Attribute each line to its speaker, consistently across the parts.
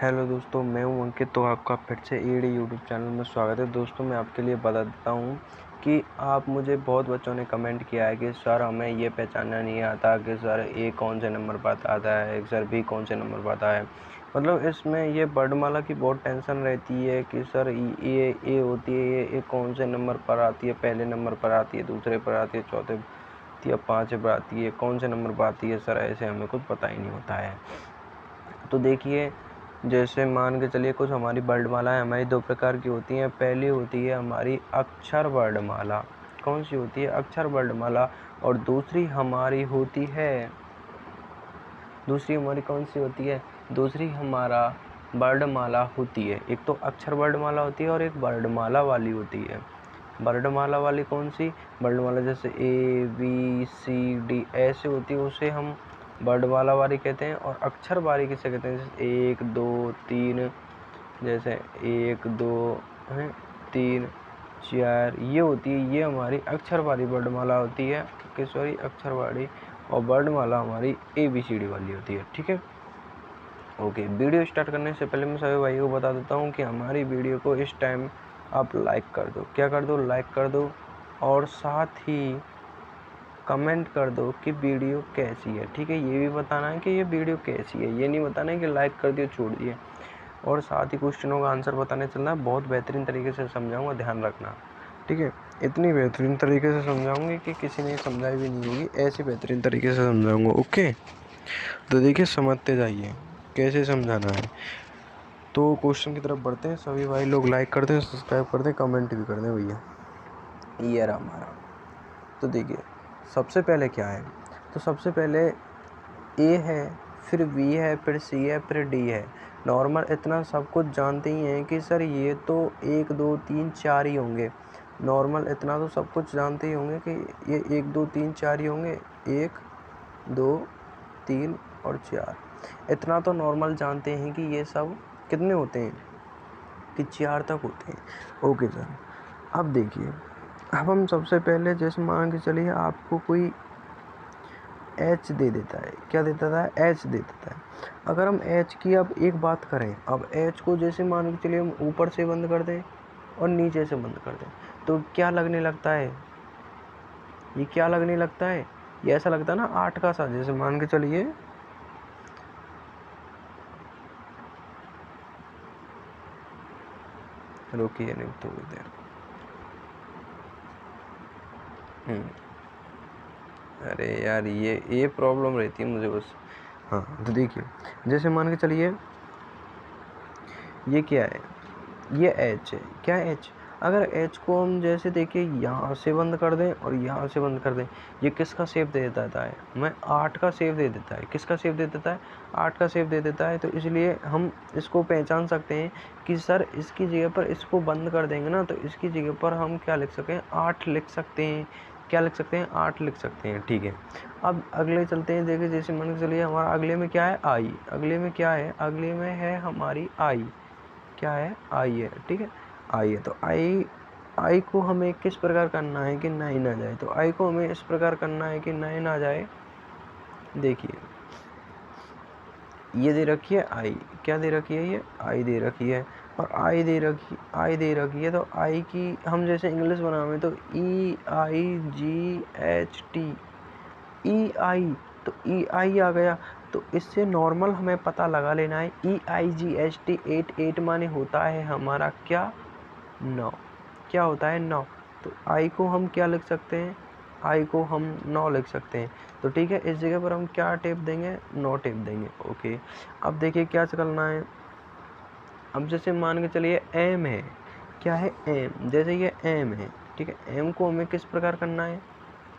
Speaker 1: Hello दोस्तों, मैं हूं अंकित। तो आपका फिर से ईडी यूट्यूब चैनल में स्वागत है। दोस्तों, मैं आपके लिए बता देता हूं कि आप मुझे बहुत बच्चों ने कमेंट किया है कि सर हमें ये पहचानना नहीं आता कि सर ए कौन से नंबर पर आता है, सर बी कौन से नंबर पर आता है। मतलब इसमें ये वर्णमाला की बहुत टेंशन रहती है कि सर ये ए होती है, ये कौन से नंबर पर आती है, पहले नंबर पर आती है, दूसरे पर आती है, चौथे या पाँचवें पर आती है, कौन से नंबर पर आती है। सर ऐसे हमें कुछ पता ही नहीं होता है। तो देखिए, जैसे मान के चलिए कुछ हमारी वर्णमालाएँ हमारी दो प्रकार की होती हैं। पहली होती है हमारी अक्षर वर्णमाला। कौन सी होती है? अक्षर वर्णमाला। और दूसरी हमारी होती है, दूसरी हमारी कौन सी होती है? दूसरी हमारा वर्णमाला होती है। एक तो अक्षर वर्णमाला होती है और एक वर्णमाला वाली होती है। वर्णमाला वाली कौन सी? वर्णमाला जैसे ए बी सी डी ऐसे होती है, उसे हम वर्णमाला वाली कहते हैं। और अक्षर वाली किसे कहते हैं? जैसे 1 2 3, जैसे 1 2 3 4, ये होती है, ये हमारी अक्षर वाली वर्णमाला होती है। सॉरी, अक्षर वाली। और वर्णमाला हमारी ABCD वाली होती है। ठीक है, ओके। वीडियो स्टार्ट करने से पहले मैं सभी भाइयों को बता देता हूँ कि हमारी वीडियो को इस टाइम आप लाइक कर दो। क्या कर दो? लाइक कर दो। और साथ ही कमेंट कर दो कि वीडियो कैसी है। ठीक है, ये भी बताना है कि ये वीडियो कैसी है, ये नहीं बताना है कि लाइक कर दिया छोड़ दिए। और साथ ही क्वेश्चनों का आंसर बताने चलना है। बहुत बेहतरीन तरीके से समझाऊंगा, ध्यान रखना। ठीक है, इतनी बेहतरीन तरीके से समझाऊंगी कि किसी ने समझाई भी नहीं होगी, ऐसे बेहतरीन तरीके से समझाऊंगा। ओके, तो देखिए समझते जाइए कैसे समझाना है। तो क्वेश्चन की तरफ बढ़ते हैं। सभी भाई लोग लाइक करते हैं, सब्सक्राइब करते हैं, कमेंट भी करते हैं भैया। ये रहा हमारा। तो देखिए सबसे पहले क्या है? तो सबसे पहले ए है, फिर बी है, फिर सी है, फिर डी है। नॉर्मल इतना सब कुछ जानते ही हैं कि सर ये तो 1 2 3 4 ही होंगे। नॉर्मल इतना तो सब कुछ जानते ही होंगे कि ये 1 2 3 4 ही होंगे। 1 2 3 और 4, इतना तो नॉर्मल जानते हैं कि ये सब कितने होते हैं, कि 4 तक होते हैं। ओके सर, अब देखिए, अब हम सबसे पहले जैसे मान के चलिए आपको कोई एच दे देता है। क्या देता था? एच दे देता है। अगर हम एच की अब एक बात करें, अब एच को जैसे मान के चलिए हम ऊपर से बंद कर दें और नीचे से बंद कर दें, तो क्या लगने लगता है? ये क्या लगने लगता है? ये ऐसा लगता है ना 8 का सा। जैसे मान के चलिए, रोकिए नहीं थोड़ी देर। अरे यार, ये प्रॉब्लम रहती है मुझे बस। हाँ, तो देखिए जैसे मान के चलिए ये क्या है? ये एच है। क्या एच? अगर एच को हम जैसे देखिए यहाँ से बंद कर दें और यहाँ से बंद कर दें, ये किसका शेप दे देता है? मैं 8 का शेप दे देता है। किसका शेप दे देता है? 8 का शेप दे देता है। तो इसलिए हम इसको पहचान सकते हैं कि सर इसकी जगह पर इसको बंद कर देंगे ना, तो इसकी जगह पर हम क्या लिख सकते हैं? 8 लिख सकते हैं। क्या लिख सकते हैं? 8 लिख सकते हैं। ठीक है, अब अगले चलते हैं। देखिए जैसे मान के चलिए हमारा अगले में क्या है? आई। अगले में क्या है? अगले में है हमारी आई। क्या है? आई है। ठीक है, आई है। तो आई को हमें किस प्रकार करना है कि 9 आ जाए? तो आई को हमें इस प्रकार करना है कि 9 आ जाए। देखिए ये दे रखी है आई। क्या दे रखी है? ये आई दे रखी है। और आई दे रखी है। तो आई की हम जैसे इंग्लिश बनावे तो EIGHT, EI। तो EI आ गया। तो इससे नॉर्मल हमें पता लगा लेना है। EIGHT 8 माने होता है हमारा क्या? 9। क्या होता है? 9। तो आई को हम क्या लिख सकते हैं? आई को हम 9 लिख सकते हैं। तो ठीक है, इस जगह पर हम क्या टेप देंगे? 9 टेप देंगे। ओके, अब देखिए क्या करना है। अब जैसे मान के चलिए एम है। क्या है? एम। जैसे ये एम है, ठीक है, एम को हमें किस प्रकार करना है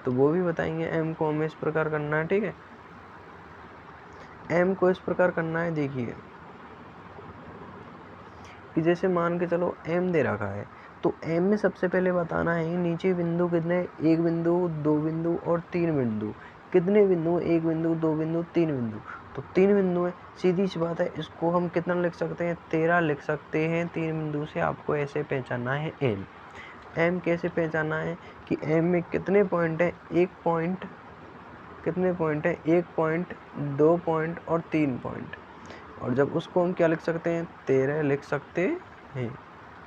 Speaker 1: तो वो भी बताएंगे। एम को हमें इस प्रकार करना है। ठीक है, एम को इस प्रकार करना है। देखिए कि जैसे मान के चलो एम दे रखा है, तो एम में सबसे पहले बताना है नीचे बिंदु कितने? 1 बिंदु, 2 बिंदु और 3 बिंदु। कितने बिंदु? 1 बिंदु, 2 बिंदु, 3 बिंदु। तो 3 बिंदु है, सीधी सी बात है। इसको हम कितना लिख सकते हैं? 13 लिख सकते हैं। 3 बिंदु से आपको ऐसे पहचानना है एम। एम कैसे पहचानना है कि एम में कितने पॉइंट है? 1 पॉइंट, कितने पॉइंट है? 1 पॉइंट, 2 पॉइंट और 3 पॉइंट। और जब उसको हम क्या लिख सकते हैं, 13 लिख सकते हैं।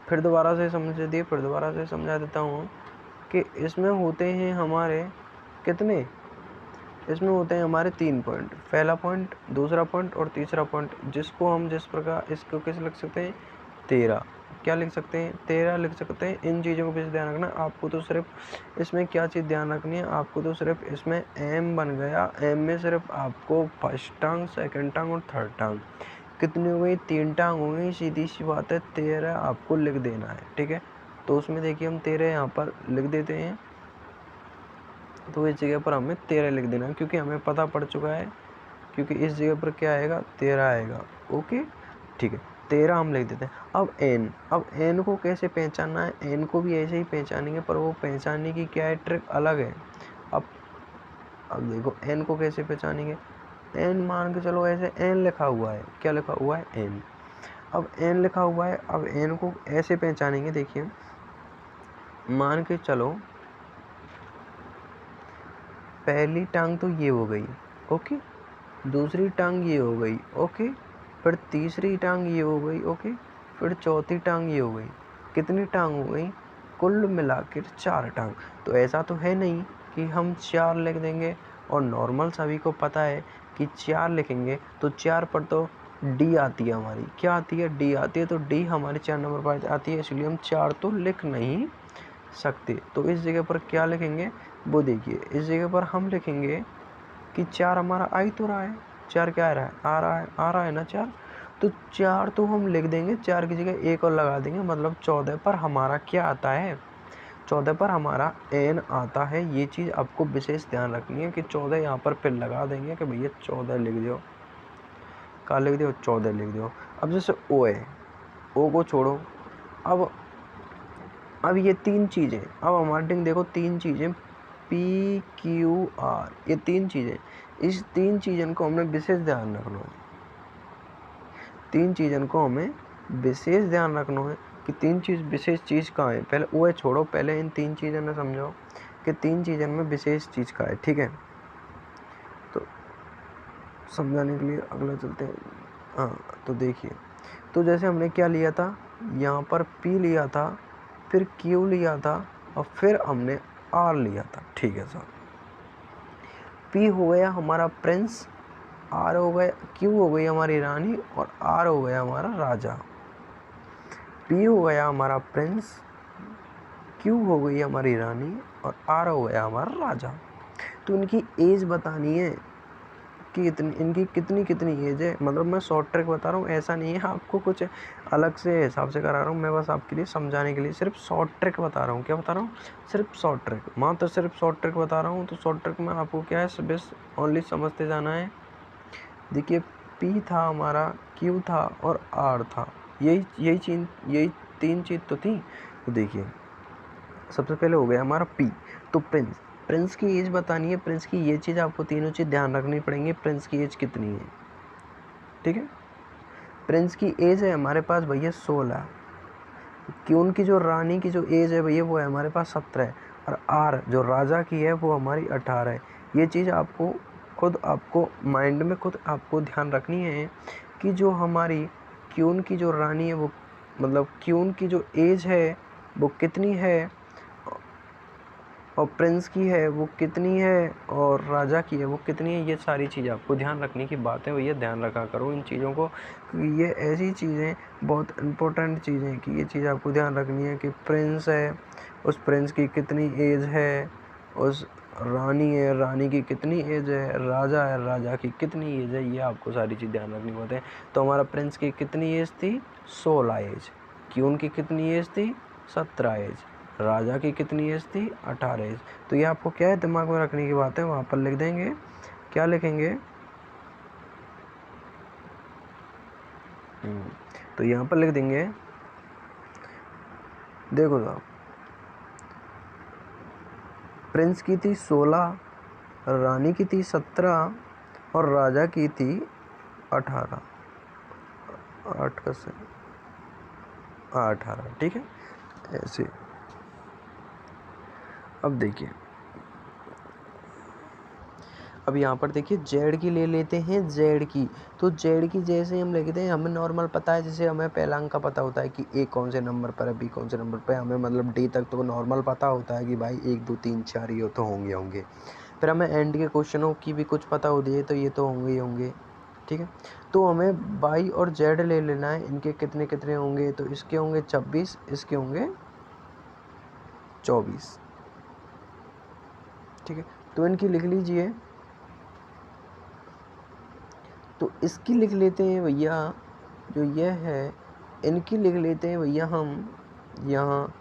Speaker 1: फिर दोबारा से समझा देता हूँ कि इसमें होते हैं हमारे कितने, इसमें होते हैं हमारे 3 पॉइंट, पहला पॉइंट, दूसरा पॉइंट और तीसरा पॉइंट, जिसको हम जिस प्रकार इसको कैसे लिख सकते हैं, 13 क्या लिख सकते हैं, 13 लिख सकते हैं। इन चीज़ों को भी ध्यान रखना आपको, तो सिर्फ इसमें क्या चीज़ ध्यान रखनी है आपको, तो सिर्फ इसमें एम बन गया, एम में सिर्फ आपको फर्स्ट टांग, सेकंड टांग और थर्ड टांग कितनी हो गई, 3 टांग हो गई। सीधी सी बात है, 13 आपको लिख देना है, ठीक है। तो उसमें देखिए हम 13 यहाँ पर लिख देते हैं, तो इस जगह पर हमें 13 लिख देना है, क्योंकि हमें पता पड़ चुका है, क्योंकि इस जगह पर क्या आएगा, 13 आएगा। ओके, ठीक है, 13 हम लिख देते हैं। अब एन को कैसे पहचानना है, एन को भी ऐसे ही पहचानेंगे, पर वो पहचानने की क्या है, ट्रिक अलग है। अब देखो एन को कैसे पहचानेंगे, एन मान के चलो ऐसे एन लिखा हुआ है, क्या लिखा हुआ है, एन। अब एन लिखा हुआ है, अब एन को ऐसे पहचानेंगे, देखिए मान के चलो पहली टांग तो ये हो गई, ओके, दूसरी टांग ये हो गई, ओके, फिर तीसरी टांग ये हो गई, ओके, फिर चौथी टांग ये हो गई। कितनी टांग हो गई, कुल मिलाकर 4 टांग। तो ऐसा तो है नहीं कि हम 4 लिख देंगे, और नॉर्मल सभी को पता है कि 4 लिखेंगे तो 4 पर तो डी आती है हमारी, क्या आती है, डी आती है, तो डी हमारी 4 नंबर पर आती है, इसलिए हम 4 तो लिख नहीं सकते। तो इस जगह पर क्या लिखेंगे, वो देखिए इस जगह पर हम लिखेंगे कि 4 हमारा आ ही तो रहा है, 4 क्या आ रहा है, आ रहा है ना 4, तो 4 तो हम लिख देंगे, 4 की जगह एक और लगा देंगे, मतलब 14 पर हमारा क्या आता है, 14 पर हमारा एन आता है। ये चीज़ आपको विशेष ध्यान रखनी है कि 14 यहाँ पर फिर लगा देंगे कि भैया 14 लिख दो, क्या लिख दो, 14 लिख दो। अब जैसे ओ है, ओ को छोड़ो, अब ये 3 चीज़ें, अब हमारे टिंग देखो 3 चीज़ें, पी क्यू आर, ये 3 चीज़ें, इस 3 चीज़ों को हमें विशेष ध्यान रखना है, 3 चीज़ों को हमें विशेष ध्यान रखना है कि 3 चीज़ विशेष चीज़ कहाँ है। पहले वो है छोड़ो, पहले इन 3 चीज़ों में समझाओ कि 3 चीज़ों में विशेष चीज़ कहाँ है, ठीक है। तो समझाने के लिए अगला चलते हैं। हाँ, तो देखिए, तो जैसे हमने क्या लिया था, यहाँ पर P लिया था, फिर Q लिया था, और फिर हमने R लिया था, ठीक है सर। P हो गया हमारा प्रिंस, R हो गया, Q हो गई हमारी रानी, और R हो गया हमारा राजा। P हो गया हमारा प्रिंस, Q हो गई हमारी रानी, और R हो गया हमारा राजा। तो इनकी एज बतानी है कि इनकी कितनी कितनी एज है, मतलब मैं शॉर्ट ट्रिक बता रहा हूँ, ऐसा नहीं है आपको कुछ अलग से हिसाब से करा रहा हूँ, मैं बस आपके लिए समझाने के लिए सिर्फ शॉर्ट ट्रिक बता रहा हूँ। क्या बता रहा हूँ, सिर्फ शॉर्ट ट्रिक, मात्र सिर्फ शॉर्ट ट्रिक बता रहा हूँ। तो शॉर्ट ट्रिक में आपको क्या है, बस ओनली समझते जाना है। देखिए P था हमारा, Q था और R था, यही 3 चीज़ तो थी। तो देखिए सबसे पहले हो गया हमारा P, तो प्रिंस की एज बतानी है, प्रिंस की ये चीज़ आपको तीनों चीज़ ध्यान रखनी पड़ेंगी, प्रिंस की एज कितनी है, ठीक है। प्रिंस की एज है हमारे पास भैया 16, कि उनकी जो रानी की जो एज है भैया वो है हमारे पास 17 है, और आर जो राजा की है वो हमारी 18 है। ये चीज़ आपको आपको माइंड में खुद आपको ध्यान रखनी है कि जो हमारी क्यून की जो रानी है वो, मतलब क्यून की जो एज है वो कितनी है, और प्रिंस की है वो कितनी है, और राजा की है वो कितनी है। ये सारी चीज़ आपको ध्यान रखने की बात है भैया, ध्यान रखा करो इन चीज़ों को, क्योंकि ये ऐसी चीज़ें बहुत इम्पोर्टेंट चीज़ें हैं कि ये चीज़ आपको ध्यान रखनी है कि प्रिंस है, उस प्रिंस की कितनी एज है, उस रानी है, रानी की कितनी एज है, राजा है, राजा की कितनी एज है, ये आपको सारी चीज़ ध्यान रखनी होती है। तो हमारा प्रिंस की कितनी एज थी, 16 एज, क्यून की कितनी एज थी, 17 एज, राजा की कितनी एज थी, 18 एज। तो ये आपको क्या है दिमाग में रखने की बात है, वहाँ पर लिख देंगे, क्या लिखेंगे, तो यहाँ पर लिख देंगे, देखो साहब प्रिंस की थी 16, रानी की थी 17, और राजा की थी 18, 8 का से 18, ठीक है ऐसे। अब देखिए, अब यहाँ पर देखिए जेड की ले लेते हैं, जेड की। तो जेड की जैसे हम लिखते हैं, हमें नॉर्मल पता है, जैसे हमें पहला अंक का पता होता है कि ए कौन से नंबर पर है, बी कौन से नंबर पर है, हमें मतलब डी तक तो नॉर्मल पता होता है कि भाई 1 2 3 4 ये तो होंगे। फिर हमें एंड के क्वेश्चनों की भी कुछ पता होती है, तो ये तो होंगे ही होंगे, ठीक है। तो हमें वाई और जेड ले लेना है, इनके कितने कितने होंगे, तो इसके होंगे 26, इसके होंगे 24, ठीक है। तो इनकी लिख लीजिए। तो इसकी लिख लेते हैं भैया, जो यह है इनकी लिख लेते हैं भैया हम यहाँ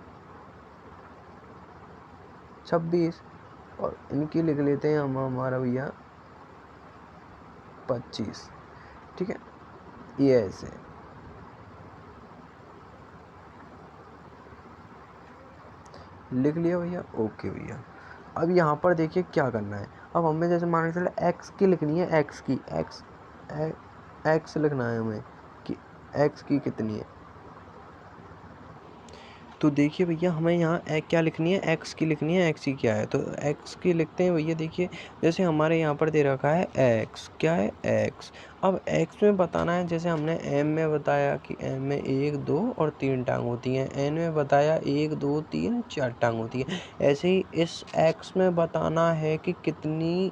Speaker 1: 26, और इनकी लिख लेते हैं हम हमारा भैया 25, ठीक है। ये ऐसे लिख लिया भैया, ओके भैया। अब यहाँ पर देखिए क्या करना है। अब हमें जैसे मान के चलो एक्स की लिखनी है, एक्स की, एक्स लिखना है हमें कि एक्स की कितनी है। तो देखिए भैया हमें यहाँ क्या लिखनी है, एक्स की लिखनी है। एक्स की क्या है, तो एक्स की लिखते हैं भैया। देखिए जैसे हमारे यहाँ पर दे रखा है एक्स, क्या है एक्स। अब एक्स में बताना है, जैसे हमने एम में बताया कि एम में 1 2 और 3 टांग होती हैं, एन में बताया 1 2 3 4 टांग होती है। ऐसे ही इस एक्स में बताना है कि कितनी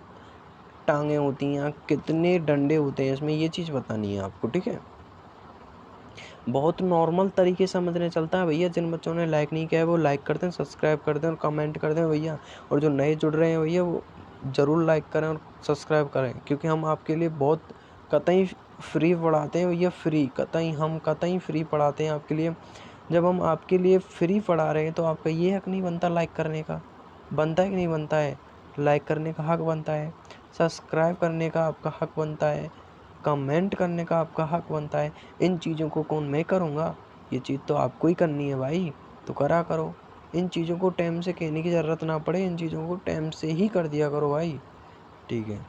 Speaker 1: टांगें होती हैं, कितने डंडे होते हैं इसमें, ये चीज़ बतानी है आपको, ठीक है। बहुत नॉर्मल तरीके से समझने चलता है भैया। जिन बच्चों ने लाइक नहीं किया है वो लाइक कर दें, सब्सक्राइब कर दें और कमेंट कर दें भैया। और जो नए जुड़ रहे हैं भैया वो ज़रूर लाइक करें और सब्सक्राइब करें, क्योंकि हम आपके लिए बहुत कतई फ्री पढ़ाते हैं भैया, फ्री कतई फ्री पढ़ाते हैं आपके लिए। जब हम आपके लिए फ्री पढ़ा रहे हैं तो आपका ये हक नहीं बनता लाइक करने का? बनता है कि नहीं बनता है? लाइक करने का हक बनता है, सब्सक्राइब करने का आपका हक बनता है, कमेंट करने का आपका हक बनता है। इन चीज़ों को कौन मैं करूँगा? ये चीज़ तो आपको ही करनी है भाई, तो करा करो। इन चीज़ों को टाइम से कहने की ज़रूरत ना पड़े, इन चीज़ों को टाइम से ही कर दिया करो भाई, ठीक है।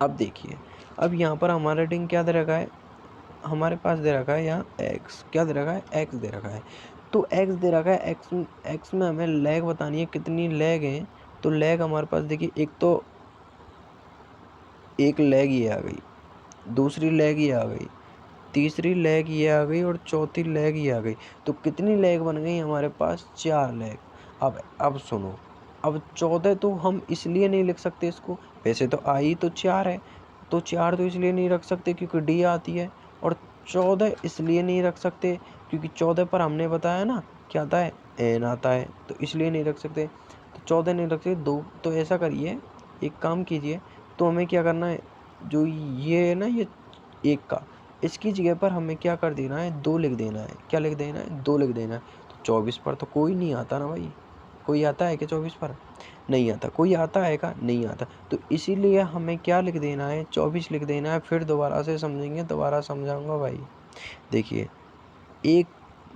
Speaker 1: अब देखिए, अब यहाँ पर हमारा रेटिंग क्या दे रखा है, हमारे पास दे रखा है यहाँ एक्स, क्या दे रखा है, एक्स दे रखा है। तो एक्स दे रखा है, एक्स में हमें लैग बतानी है, कितनी लैग है। तो लैग हमारे पास देखिए, एक लैग ये आ गई, दूसरी लैग ये आ गई, तीसरी लैग ये आ गई और चौथी लैग ये आ गई। तो कितनी लैग बन गई हमारे पास, 4 लैग। अब सुनो, अब 14 तो हम इसलिए नहीं लिख सकते इसको, वैसे तो आई तो 4 है, तो 4 तो इसलिए नहीं रख सकते क्योंकि डी आती है। और 14 इसलिए नहीं रख सकते क्योंकि 14 पर हमने बताया ना क्या आता है, एन आता है, तो इसलिए नहीं रख सकते। तो 14 नहीं रख सकते, 2। तो ऐसा करिए, एक काम कीजिए, तो हमें क्या करना है, जो ये है ना, ये 1 का, इसकी जगह पर हमें क्या कर देना है, 2 लिख देना है। क्या लिख देना है, 2 लिख देना है। तो 24 पर तो कोई नहीं आता ना भाई, कोई आता है क्या 24 पर? नहीं आता। कोई आता है क्या? नहीं आता। तो इसीलिए हमें क्या लिख देना है, 24 लिख देना है। फिर दोबारा से समझेंगे, दोबारा समझाऊंगा भाई। देखिए, 1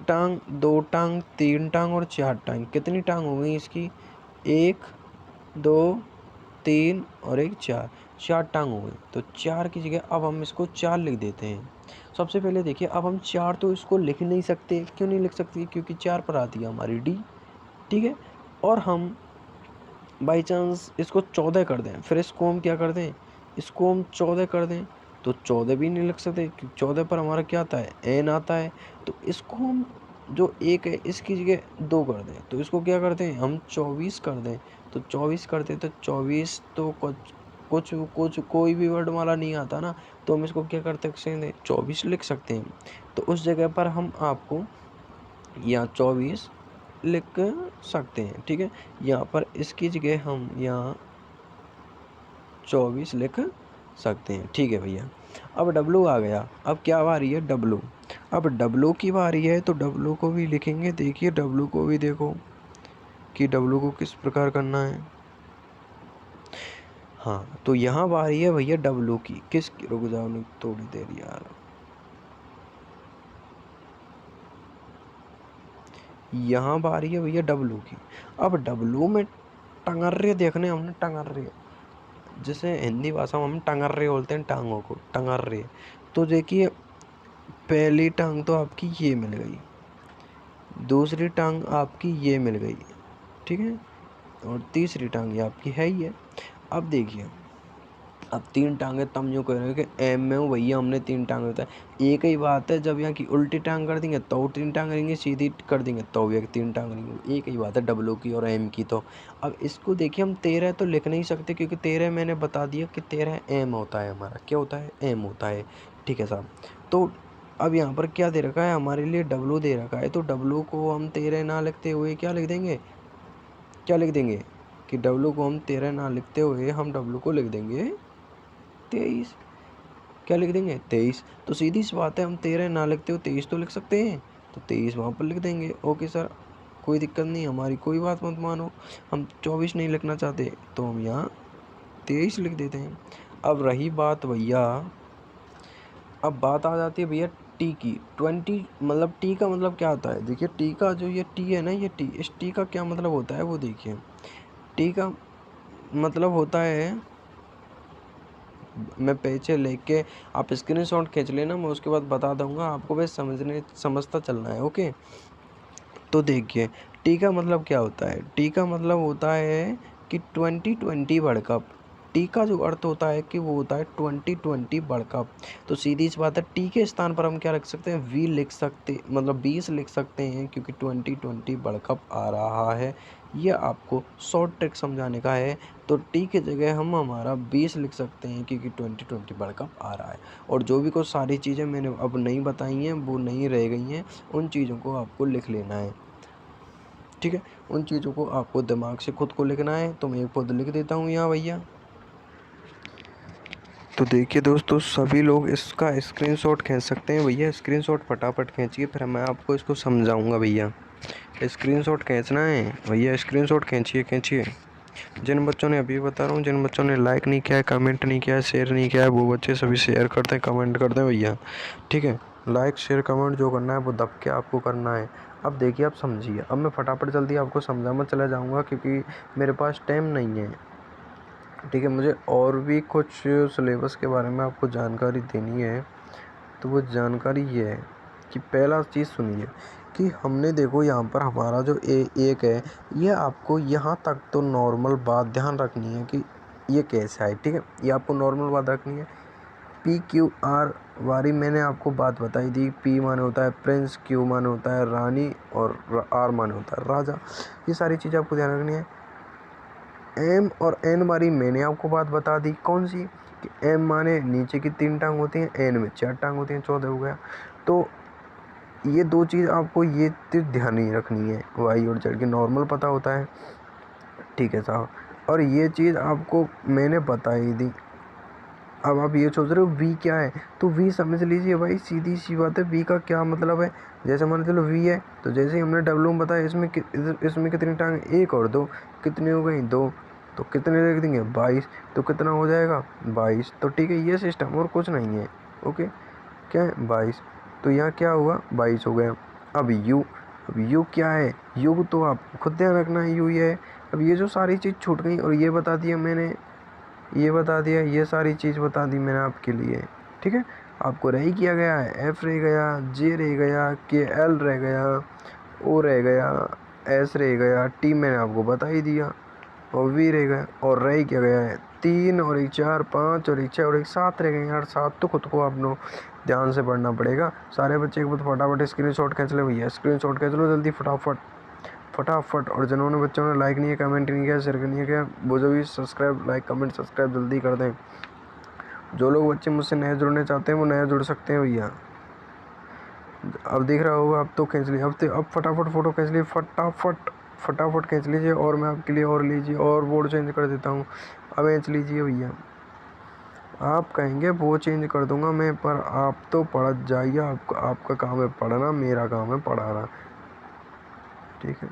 Speaker 1: टांग, 2 टांग, 3 टांग और 4 टांग, कितनी टांग हो गई इसकी, 1 2 3 और 1 4, 4 टांग हो गई। तो 4 की जगह अब हम इसको 4 लिख देते हैं। सबसे पहले देखिए, अब हम 4 तो इसको लिख नहीं सकते। क्यों नहीं लिख सकते? क्योंकि 4 पर आती है हमारी डी, ठीक है। और हम बाई चांस इसको 14 कर दें, फिर इसको हम क्या कर दें, इसको हम 14 कर दें, तो 14 भी नहीं लिख सकते क्योंकि 14 पर हमारा क्या आता है, एन आता है। तो इसको हम जो 1 है इसकी जगह 2 कर दें, तो इसको क्या करते हैं हम, 24 कर दें। तो 24 करते तो 24 तो कुछ कोई भी वर्डमाला नहीं आता ना, तो हम इसको क्या करते हैं, 24 लिख सकते हैं। तो उस जगह पर हम आपको यहाँ 24 लिख सकते हैं, ठीक है। यहाँ पर इसकी जगह हम यहाँ 24 लिख सकते हैं, ठीक है भैया। अब डब्लू आ गया, अब क्या बारी है, डब्लू। अब डब्लू की बारी है, तो डब्लू को भी लिखेंगे। देखिए डब्लू को भी देखो कि डब्लू को किस प्रकार करना है। हाँ, तो यहाँ बारी है भैया डब्लू की, किसकी, रुक जाओ थोड़ी देर यार। यहाँ बारी है भैया डब्लू की। अब डब्लू में टंगर्रे देखने हमने, टंगर्रे, जैसे हिंदी भाषा में हम टंगर्रे बोलते हैं टांगों को, टंगर्रे। तो देखिए, पहली टांग तो आपकी ये मिल गई, दूसरी टांग आपकी ये मिल गई, ठीक है, और तीसरी टांग ये आपकी है ही है। अब देखिए, अब 3 टाँगे तुम यूँ कह रहे हो कि एम में हूँ भैया, हमने 3 टाँगे होता है। एक ही बात है, जब यहाँ की उल्टी टाँग कर देंगे तो 3 टाँग रहेंगी, सीधी कर देंगे तो भी 3 टाँग रहेंगी। एक ही बात है डब्लू की और एम की। तो अब इसको देखिए, हम 13 तो लिख नहीं सकते, क्योंकि 13 मैंने बता दिया कि 13 एम होता है हमारा। क्या होता है? एम होता है। ठीक है साहब। तो अब यहाँ पर क्या दे रखा है हमारे लिए? डब्लू दे रखा है। तो डब्लू को हम 13 ना लिखते हुए क्या लिख देंगे? क्या लिख देंगे कि डब्लू को हम 13 ना लिखते हुए हम डब्लू को लिख देंगे 23। क्या लिख देंगे? 23। तो सीधी सी बात है, हम 13 ना लिखते हो 23 तो लिख सकते हैं, तो 23 वहाँ पर लिख देंगे। ओके सर, कोई दिक्कत नहीं, हमारी कोई बात मत मानो। हम 24 नहीं लिखना चाहते तो हम यहाँ 23 लिख देते हैं। अब रही बात भैया, अब बात आ जाती है भैया टी की। 20 मतलब टी का मतलब क्या होता है? देखिए, टी का जो ये टी है ना, ये टी, इस टी का क्या मतलब होता है वो देखिए। टी का मतलब होता है, मैं पीछे लेके, आप स्क्रीनशॉट खींच लेना, मैं उसके बाद बता दूंगा आपको, बस समझता चलना है। ओके। तो देखिए, टी का मतलब क्या होता है? टी का मतलब होता है कि 2020 वर्ल्ड कप। टी का जो अर्थ होता है कि वो होता है 2020 वर्ल्ड कप। तो सीधी सी बात है, टी के स्थान पर हम क्या रख सकते हैं? वी लिख सकते, मतलब 20 लिख सकते हैं, क्योंकि 2020 वर्ल्ड कप आ रहा है। ये आपको शॉर्ट ट्रिक समझाने का है। तो टी की जगह हम हमारा 20 लिख सकते हैं, क्योंकि 2020 वर्ल्ड कप आ रहा है। और जो भी कुछ सारी चीज़ें मैंने अब नहीं बताई हैं, वो नहीं रह गई हैं, उन चीज़ों को आपको लिख लेना है। ठीक है, उन चीज़ों को आपको दिमाग से खुद को लिखना है। तो मैं एक पद लिख देता हूँ यहाँ भैया। तो देखिए दोस्तों, सभी लोग इसका स्क्रीनशॉट खींच सकते हैं भैया। स्क्रीनशॉट फटाफट खींचिए, फिर मैं आपको इसको समझाऊंगा भैया। स्क्रीनशॉट खींचना है भैया, स्क्रीनशॉट खींचिए खींचिए। जिन बच्चों ने, अभी बता रहा हूँ, जिन बच्चों ने लाइक नहीं किया है, कमेंट नहीं किया है, शेयर नहीं किया है, वो बच्चे सभी शेयर करते हैं, कमेंट करते हैं भैया। ठीक है, लाइक शेयर कमेंट जो करना है वो दब के आपको करना है। अब देखिए, आप समझिए। अब मैं फटाफट जल्दी आपको समझा मैं चला जाऊँगा, क्योंकि मेरे पास टाइम नहीं है। ठीक है, मुझे और भी कुछ सिलेबस के बारे में आपको जानकारी देनी है। तो वो जानकारी ये है कि पहला चीज़ सुनिए कि हमने, देखो यहाँ पर हमारा जो एक है, ये आपको यहाँ तक तो नॉर्मल बात ध्यान रखनी है कि ये कैसा है। ठीक है, ये आपको नॉर्मल बात रखनी है। पी क्यू आर वाली मैंने आपको बात बताई थी। पी माने होता है प्रिंस, क्यू माने होता है रानी, और आर माने होता है राजा। ये सारी चीज़ें आपको ध्यान रखनी है। एम और एन वाली मैंने आपको बात बता दी, कौन सी? कि एम माने नीचे की 3 टांग होती हैं, एन में 4 टांग होती हैं, 14 हो गया। तो ये 2 चीज़ आपको ये ध्यान नहीं रखनी है। वाई और जेड की नॉर्मल पता होता है। ठीक है साहब, और ये चीज़ आपको मैंने बताई थी। अब आप ये सोच रहे हो वी क्या है, तो वी समझ लीजिए भाई, सीधी सी बात है, वी का क्या मतलब है। जैसे मान चलो वी है, तो जैसे ही हमने डब्लू में बताया, इसमें कितनी टांग? 1 और 2, कितनी हो गई? 2। तो कितने लिख देंगे? 22। तो कितना हो जाएगा? 22। तो ठीक है, ये सिस्टम, और कुछ नहीं है। ओके, क्या है? 22। तो यहाँ क्या हुआ? 22 हो गया। अब यू क्या है? यू तो आप खुद ध्यान रखना है, यू ये है। अब ये जो सारी चीज़ छूट गई, और ये बता दिया मैंने, ये बता दिया, ये सारी चीज़ बता दी मैंने आपके लिए। ठीक है, आपको रही किया गया है, एफ रह गया, जे रह गया, के एल रह गया, ओ रह गया, एस रह गया, टी मैंने आपको बता ही दिया, और वी रह गया, और रही क्या गया है? 3 और 1 4, 5 और 1 6 और 1 7 रह गए यार। 7 तो खुद को आपको ध्यान से पढ़ना पड़ेगा। सारे बच्चे एक बार फटाफट स्क्रीनशॉट खींच ले भैया, स्क्रीनशॉट खींच लो जल्दी फटाफट फटाफट। और जिन्होंने बच्चों ने लाइक नहीं है, कमेंट नहीं किया, शेयर नहीं किया, वो जो भी सब्सक्राइब, लाइक कमेंट सब्सक्राइब जल्दी कर दें। जो लोग बच्चे मुझसे नए जुड़ने चाहते हैं वो नए जुड़ सकते हैं भैया। अब देख रहा होगा, अब तो खींच लीजिए, अब फटाफट फ़ोटो खींच लीजिए, फटाफट खींच लीजिए। और मैं आपके लिए और लीजिए, और बोर्ड चेंज कर देता हूँ। अब खींच लीजिए भैया। आप कहेंगे वो चेंज कर दूंगा मैं, पर आप तो पढ़ जाइए। आपका काम है पढ़ना, मेरा काम है पढ़ाना। ठीक है।